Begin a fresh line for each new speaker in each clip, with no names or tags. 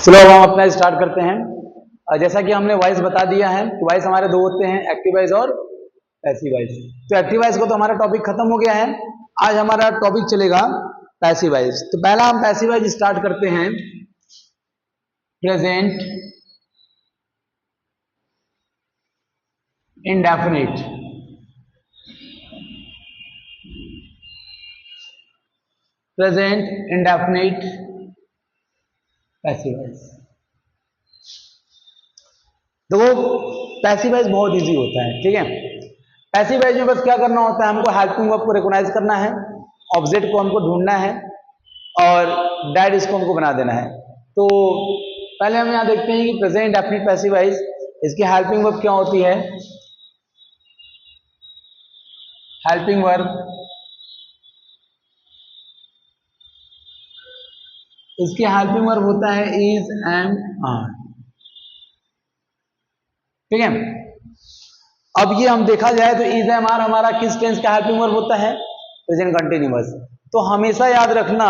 चलो अब हम अपना स्टार्ट करते हैं। जैसा कि हमने वॉइस बता दिया है कि वॉइस हमारे दो होते हैं, एक्टिव वॉइस और पैसिव वॉइस। तो एक्टिव वॉइस को तो हमारा टॉपिक खत्म हो गया है। आज हमारा टॉपिक चलेगा पैसिव वॉइस। तो पहला हम पैसिव वॉइस स्टार्ट करते हैं। Present indefinite, present indefinite passive voice. देखो पैसिव वॉइस बहुत इजी होता है, ठीक है। पैसिव वॉइस में बस क्या करना होता है, हमको हेल्पिंग वर्ब को रिकॉग्नाइज करना है, ऑब्जेक्ट को हमको ढूंढना है और डेड इसको हमको बना देना है। तो पहले हम यहाँ देखते हैं कि प्रेजेंट इंडेफिनिट पैसिव वॉइस, इसकी हेल्पिंग वर्ब क्या होती है। हेल्पिंग वर्ब, इसकी हेल्पिंग वर्ब होता है इज एंड आर, ठीक है। अब ये हम देखा जाए तो इज एम आर हमारा किस टेंस का हेल्पिंग वर्ब होता है, प्रेजेंट कंटिन्यूअस। तो हमेशा याद रखना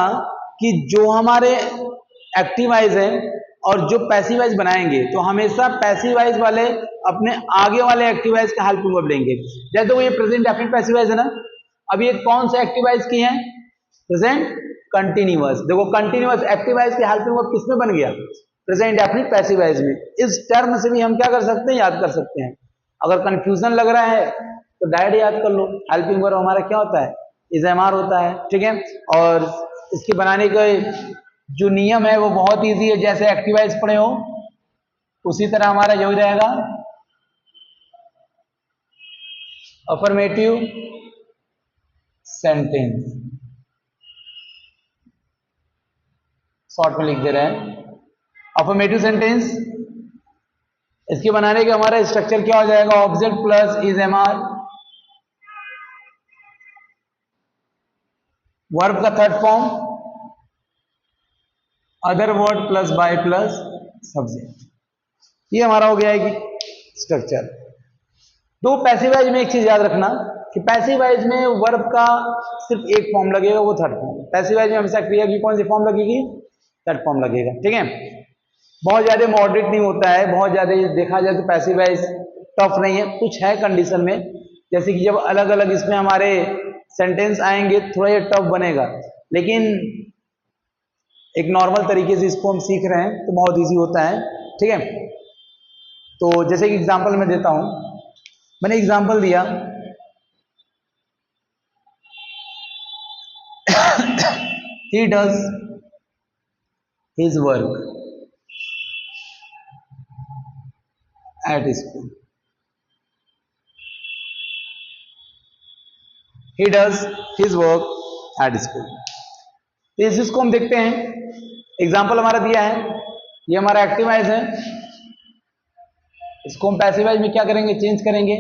कि जो हमारे एक्टिव वॉइस है और जो पैसिव वॉइस बनाएंगे तो हमेशा पैसिव वॉइस वाले अपने आगे वाले एक्टिव वॉइस का हेल्पिंग वर्ब लेंगे। जैसे वो ये प्रेजेंट डेफिनिट पैसिव वॉइस है ना, अब ये कौन से एक्टिव वॉइस की है, प्रेजेंट कंटिन्यूअस। देखो कंटिन्यूअस एक्टिव वॉइस की हेल्पिंग वर्ब किसमें बन गया, प्रेजेंट डेफिनिट पैसिव वॉइस में। इस टर्म से भी हम क्या कर सकते हैं, याद कर सकते हैं। अगर कंफ्यूजन लग रहा है तो डायरेक्ट याद कर लो, हेल्पिंग वर्ब हमारा क्या होता है, इज एम आर होता है, ठीक है। और इसके बनाने का जो नियम है वो बहुत इजी है, जैसे एक्टिव वॉइस पढ़े हो उसी तरह हमारा जो ही रहेगा, अफर्मेटिव सेंटेंस, शॉर्ट में लिख दे रहे हैं अफर्मेटिव सेंटेंस। इसके बनाने का हमारा स्ट्रक्चर क्या हो जाएगा, object plus is am are, verb का third form other word plus by plus subject. ये हमारा हो गया है कि स्ट्रक्चर। तो पैसिव वॉइस में एक चीज याद रखना कि पैसिव वॉइस में वर्ब का सिर्फ एक फॉर्म लगेगा, वो थर्ड फॉर्म। पैसिव वॉइस में हमेशा क्रिया की कौन सी फॉर्म लगेगी, थर्ड फॉर्म लगेगा, ठीक है। बहुत ज्यादा मॉडरेट नहीं होता है, बहुत ज्यादा देखा जाए तो पैसिव वॉइस टफ नहीं है, कुछ है कंडीशन में, जैसे कि जब अलग अलग इसमें हमारे सेंटेंस आएंगे थोड़ा ये टफ बनेगा, लेकिन एक नॉर्मल तरीके से इसको हम सीख रहे हैं तो बहुत इजी होता है, ठीक है। तो जैसे कि एग्जांपल मैं देता हूं, मैंने एग्जांपल दिया he does his work at school, he does his work at school। तो इस चीज को हम देखते हैं, एग्जांपल हमारा दिया है, ये हमारा एक्टिव वॉइस है, इसको हम पैसिव वॉइस में क्या करेंगे, चेंज करेंगे,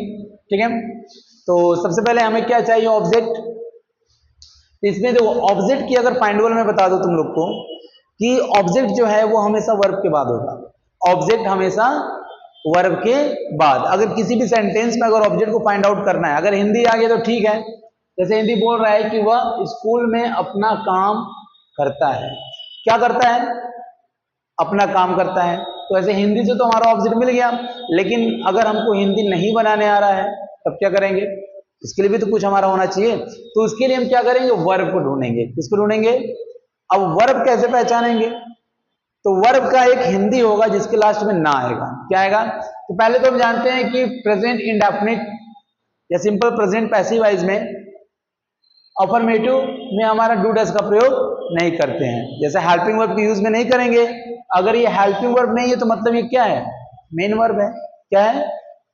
ठीक है। तो सबसे पहले हमें क्या चाहिए, ऑब्जेक्ट। इसमें जो ऑब्जेक्ट की अगर फाइंडेबल में बता दो तुम लोग को कि ऑब्जेक्ट जो है वो हमेशा वर्ब के बाद होगा, ऑब्जेक्ट हमेशा वर्ब के बाद। अगर किसी भी सेंटेंस में अगर ऑब्जेक्ट को फाइंड आउट करना है, अगर हिंदी आ गया तो ठीक है, जैसे हिंदी बोल रहा है कि वह स्कूल में अपना काम करता है, क्या करता है, अपना काम करता है, तो ऐसे हिंदी से तो हमारा ऑब्जेक्ट मिल गया। लेकिन अगर हमको हिंदी नहीं बनाने आ रहा है तब क्या करेंगे, इसके लिए भी तो कुछ हमारा होना चाहिए, तो उसके लिए हम क्या करेंगे, वर्ब को ढूंढेंगे। किसको ढूंढेंगे, अब वर्ब कैसे पहचानेंगे, तो वर्ब का एक हिंदी होगा जिसके लास्ट में ना आएगा, क्या आएगा। तो पहले तो हम जानते हैं कि प्रेजेंट इंडेफिनिट या सिंपल प्रेजेंट पैसिव वॉइस में अफर्मेटिव में हमारा डू डज का प्रयोग नहीं करते हैं, जैसे हेल्पिंग वर्ब के यूज में नहीं करेंगे। अगर ये हेल्पिंग वर्ब नहीं है तो मतलब ये क्या है, मेन वर्ब है, क्या है,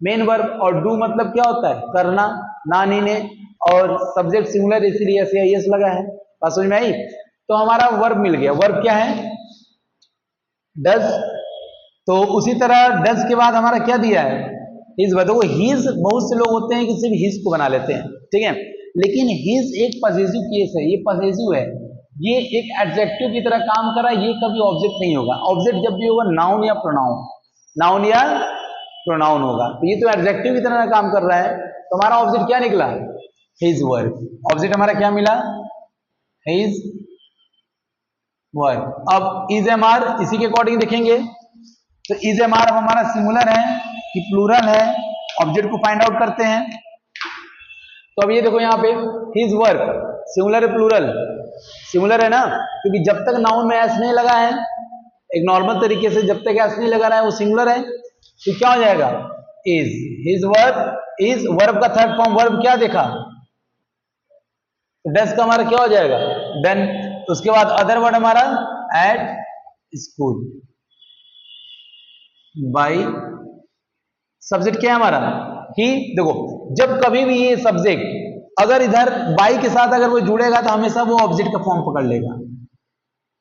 मेन वर्ब। और डू मतलब क्या होता है, करना, ना नीने, और सब्जेक्ट सिंगुलर इसीलिए ऐसे यस लगा है, बात समझ में आई। तो हमारा वर्ब मिल गया, वर्ब क्या है, डज। तो उसी तरह डज के बाद हमारा क्या दिया है, हिज। बताओ हिज, बहुत से लोग होते हैं कि सिर्फ हिज को बना लेते हैं, ठीक है, लेकिन हिज एक पॉसेसिव केस है, ये पॉसेसिव है, ये एक एडजेक्टिव की तरह काम कर रहा है, ये कभी ऑब्जेक्ट नहीं होगा। ऑब्जेक्ट जब भी होगा नाउन या प्रोनाउन, नाउन या प्रोनाउन होगा, तो ये तो एडजेक्टिव की तरह काम कर रहा है। तो हमारा ऑब्जेक्ट क्या निकला, हिज वर्क। ऑब्जेक्ट हमारा क्या मिला, हिज वर्ब। अब इज एम आर इसी के अकॉर्डिंग देखेंगे, तो इज एम आर हमारा सिंगुलर है कि प्लूरल है, ऑब्जेक्ट को फाइंड आउट करते हैं। तो अब ये देखो यहाँ पे हिज वर्क सिंगुलर है प्लूरल, सिंगुलर है ना, क्योंकि जब तक नाउन में एस नहीं लगा है, एक नॉर्मल तरीके से जब तक एस नहीं लगा रहा है वो सिंगुलर है, तो क्या हो जाएगा is. His work is, verb का थर्ड फॉर्म वर्ब क्या देखा, डस का हमारा क्या हो जाएगा डन। उसके बाद अदर वर्ड हमारा एट स्कूल, बाई सब्जेक्ट क्या है हमारा ही। देखो जब कभी भी ये सब्जेक्ट अगर इधर बाई के साथ अगर वो जुड़ेगा तो हमेशा वो ऑब्जेक्ट का फॉर्म पकड़ लेगा,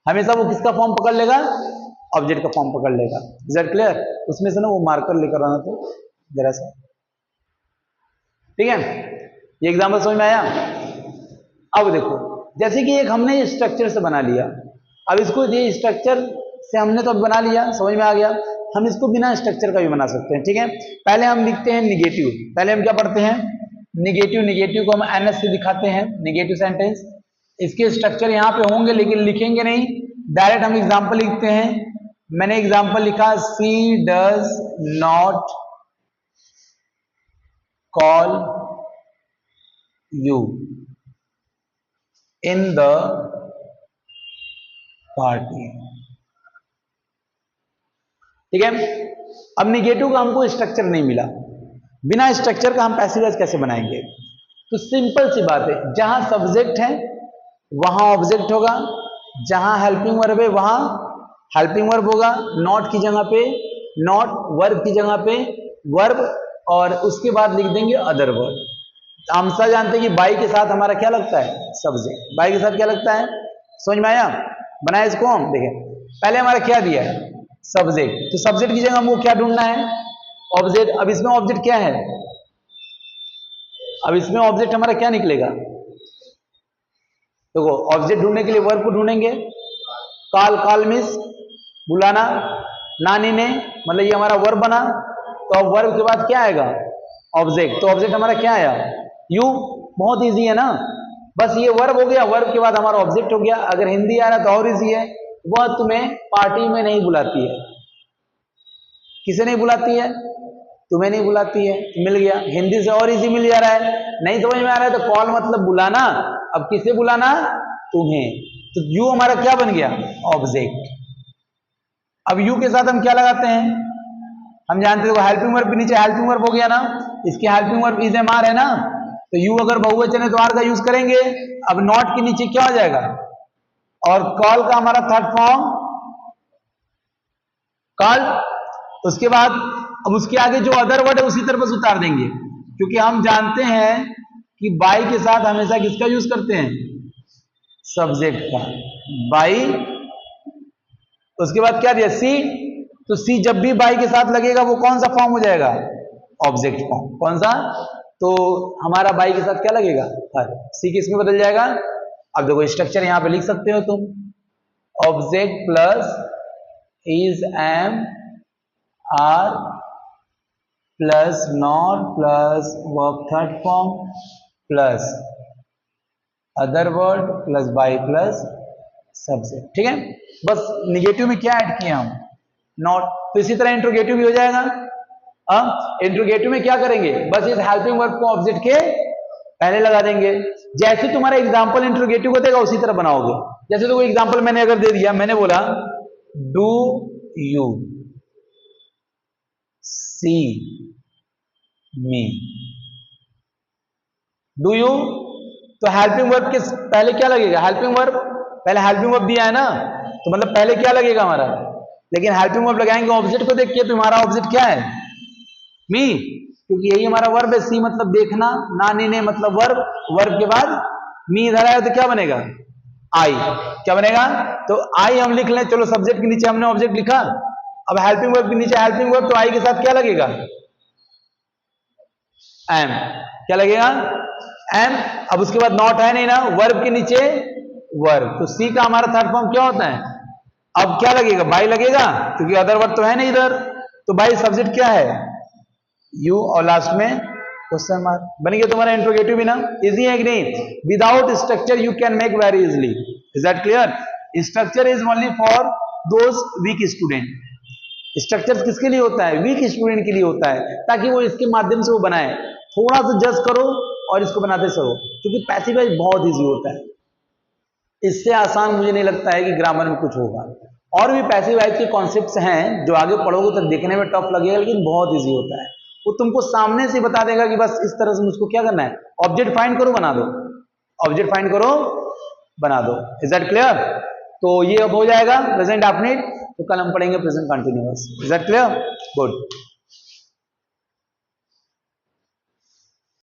हमेशा वो किसका फॉर्म पकड़ लेगा, ऑब्जेक्ट का फॉर्म पकड़ लेगा। Is that clear? उसमें से ना वो मार्कर लेकर आना तो जरा सा, ठीक है। ये एग्जाम्पल समझ में आया? अब देखो जैसे कि एक हमने स्ट्रक्चर से बना लिया, अब इसको ये स्ट्रक्चर से हमने तो बना लिया, समझ में आ गया, हम इसको बिना स्ट्रक्चर का भी बना सकते हैं, ठीक है। पहले हम लिखते हैं निगेटिव, पहले हम क्या पढ़ते हैं निगेटिव, निगेटिव को हम एनएस से दिखाते हैं, निगेटिव सेंटेंस। इसके स्ट्रक्चर यहाँ पे होंगे लेकिन लिखेंगे नहीं, डायरेक्ट हम एग्जाम्पल लिखते हैं। मैंने एग्जाम्पल लिखा she does not call you in the party, ठीक है। अब निगेटिव का हमको स्ट्रक्चर नहीं मिला, बिना स्ट्रक्चर का हम पैसिव वॉइस कैसे बनाएंगे? तो सिंपल सी बात है, जहां सब्जेक्ट है वहां ऑब्जेक्ट होगा, जहां हेल्पिंग वर्ब है वहां हेल्पिंग वर्ब होगा, नॉट की जगह पे नॉट, वर्ब की जगह पे वर्ब, और उसके बाद लिख देंगे अदर वर्ब। हम सब जानते हैं कि बाई के साथ हमारा क्या लगता है सब्जेक्ट, बाई के साथ क्या लगता है, समझ में आया? बनाया इसको हम, देखें पहले हमारा क्या दिया है सब्जेक्ट, तो सब्जेक्ट की जगह हमको क्या ढूंढना है ऑब्जेक्ट। अब इसमें ऑब्जेक्ट क्या है, अब इसमें ऑब्जेक्ट हमारा क्या निकलेगा, देखो ऑब्जेक्ट ढूंढने के लिए वर्ब को ढूंढेंगे, कॉल, कॉल मींस बुलाना, नानी ने मतलब ये हमारा वर्ब बना, तो अब वर्ब के बाद क्या आएगा ऑब्जेक्ट, तो ऑब्जेक्ट हमारा क्या आया यू, बहुत इजी है ना, बस ये वर्ब हो गया, वर्ब के बाद हमारा ऑब्जेक्ट हो गया। अगर हिंदी आ रहा तो और इजी है, वह तुम्हें पार्टी में नहीं बुलाती है, किसे नहीं बुलाती है, तुम्हें नहीं बुलाती है, मिल गया, हिंदी से और इजी मिल जा रहा है। नहीं समझ में आ रहा है तो कॉल मतलब बुलाना, अब किसे बुलाना तुम्हें, तो यू हमारा क्या बन गया ऑब्जेक्ट। अब यू के साथ हम क्या लगाते हैं, हम जानते हैं हेल्पिंग वर्ब के नीचे हेल्पिंग वर्ब हो गया ना, इसकी helping verb is am are है ना, तो यू अगर बहुवचन है तो आर का यूज करेंगे। अब नॉट के नीचे क्या हो जाएगा, और कॉल का हमारा थर्ड फॉर्म कॉल, उसके बाद अब उसके आगे जो अदर वर्ड है उसी तरह बस उतार देंगे, क्योंकि हम जानते हैं कि बाई के साथ हमेशा किसका यूज करते हैं सब्जेक्ट का, बाई। उसके बाद क्या दिया सी, तो सी जब भी बाई के साथ लगेगा वो कौन सा फॉर्म हो जाएगा ऑब्जेक्ट फॉर्म, कौन सा, तो हमारा बाई के साथ क्या लगेगा हर, सी किस में बदल जाएगा। अब देखो स्ट्रक्चर यहां पे लिख सकते हो तुम, object plus is am are plus not plus verb third form plus other word plus by plus subject, ठीक है। बस निगेटिव में क्या ऐड किया हम नॉट, तो इसी तरह इंट्रोगेटिव भी हो जाएगा। इंट्रोगेटिव में क्या करेंगे, बस इस हेल्पिंग वर्ब को ऑब्जेक्ट के पहले लगा देंगे, जैसे तुम्हारा एग्जांपल इंट्रोगेटिव को देगा उसी तरह बनाओगे। जैसे तो एग्जांपल मैंने अगर दे दिया, मैंने बोला do you see me, do you, तो हेल्पिंग वर्ब के पहले क्या लगेगा, हेल्पिंग वर्ब, पहले हेल्पिंग वर्ब दिया है ना, तो मतलब पहले क्या लगेगा हमारा, लेकिन हेल्पिंग वर्ब लगाएंगे ऑब्जेक्ट को देख के, तो हमारा ऑब्जेक्ट क्या है मी, क्योंकि यही हमारा वर्ब है। सी मतलब देखना, नानी ने मतलब वर्ब, वर्ब के बाद मी इधर आया तो क्या बनेगा आई, क्या बनेगा, तो आई हम लिख लें, चलो सब्जेक्ट के नीचे हमने ऑब्जेक्ट लिखा, अब हेल्पिंग वर्ब के नीचे हेल्पिंग वर्ब, तो आई के साथ क्या लगेगा एम, क्या लगेगा एम। अब उसके बाद नॉट है नहीं ना, वर्ब के नीचे वर्ब, तो सी का हमारा थर्ड फॉर्म क्या होता है, अब क्या लगेगा बाई लगेगा, क्योंकि अदर वर्ब तो है नहीं इधर, तो बाई सब्जेक्ट क्या है यू, और लास्ट में क्वेश्चन मार्क, बन गया तुम्हारा इंट्रोगेटिव भी ना। इजी है कि नहीं, without structure you can make very easily, is that clear. Structure is only for those weak student. Structure किसके लिए होता है? वीक स्टूडेंट के लिए होता है, ताकि वो इसके माध्यम से वो बनाए। थोड़ा सा जज करो और इसको बनाते चलो, क्योंकि पैसिव वॉइस बहुत इजी होता है। इससे आसान मुझे नहीं लगता है कि ग्रामर में कुछ होगा। और भी पैसिव वॉइस के कॉन्सेप्ट्स हैं जो आगे पढ़ोगे तो देखने में टफ लगेगा, लेकिन बहुत इजी होता है। वो तुमको सामने से बता देगा कि बस इस तरह से मुझको क्या करना है, ऑब्जेक्ट फाइंड करो बना दो, ऑब्जेक्ट फाइंड करो बना दो। Is that clear? तो ये अब हो जाएगा प्रेजेंट डेफिनिट, तो कल हम पढ़ेंगे present continuous. Is that clear? Good.